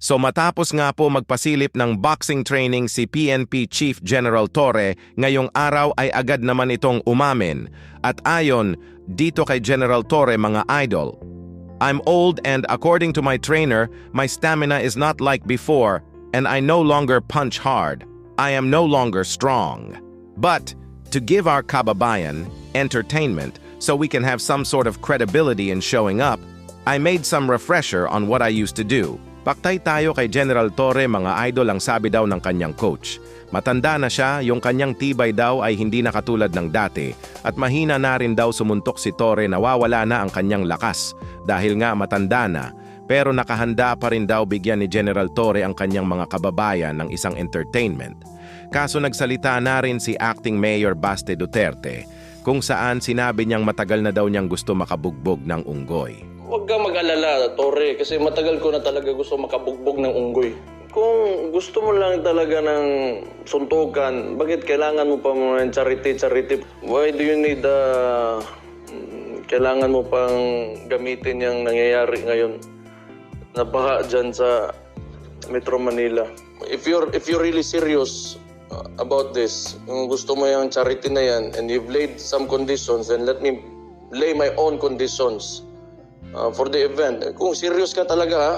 So matapos nga po magpasilip ng boxing training si PNP Chief General Torre, ngayong araw ay agad naman itong umamin. At ayon dito kay General Torre mga idol, I'm old and according to my trainer, my stamina is not like before and I no longer punch hard. I am no longer strong. But to give our kababayan entertainment so we can have some sort of credibility in showing up, I made some refresher on what I used to do. Paktay tayo kay General Torre mga idol ang sabi daw ng kanyang coach. Matanda na siya, yung kanyang tibay daw ay hindi na katulad ng dati at mahina na rin daw sumuntok si Torre, nawawala na ang kanyang lakas dahil nga matanda na. Pero nakahanda pa rin daw bigyan ni General Torre ang kanyang mga kababayan ng isang entertainment. Kaso nagsalita na rin si Acting Mayor Baste Duterte kung saan sinabi niyang matagal na daw niyang gusto makabugbog ng unggoy. Huwag kang mag-alala, Torre, kasi matagal ko na talaga gusto makabugbog ng unggoy. Kung gusto mo lang talaga ng suntukan, bakit kailangan mo pa ng charity? Why do you need kailangan mo pang gamitin yung nangyayari ngayon? Nabaha dyan sa Metro Manila. If you're really serious about this, kung gusto mo yung charity na yan, and you've laid some conditions, then let me lay my own conditions for the event. Kung serious ka talaga, ha?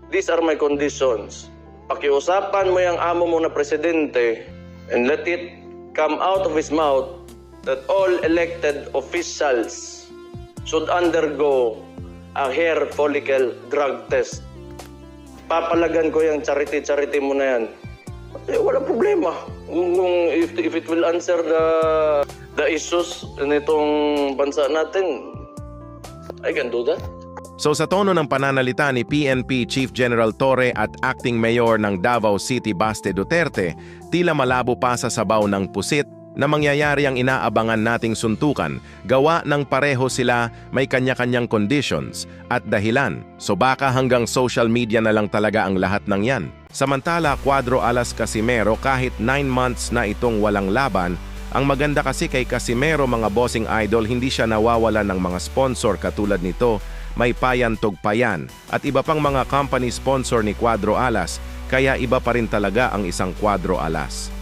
These are my conditions. Pakiusapan mo yung amo mo na presidente and let it come out of his mouth that all elected officials should undergo a hair follicle drug test. Papalagan ko yung charity mo na yan. Wala problema. If it will answer the issues nitong bansa natin, I can do that. So sa tono ng pananalita ni PNP Chief General Torre at Acting Mayor ng Davao City Baste Duterte, tila malabo pa sa sabaw ng pusit na mangyayari ang inaabangan nating suntukan. Gawa ng pareho sila, may kanya-kanyang conditions at dahilan. So baka hanggang social media na lang talaga ang lahat ng yan. Samantala, Cuadro Alas Casimero, kahit 9 months na itong walang laban, ang maganda kasi kay Casimero mga bossing idol, hindi siya nawawala ng mga sponsor katulad nito. May Payantog-Payan at iba pang mga company sponsor ni Cuadro Alas, kaya iba pa rin talaga ang isang Cuadro Alas.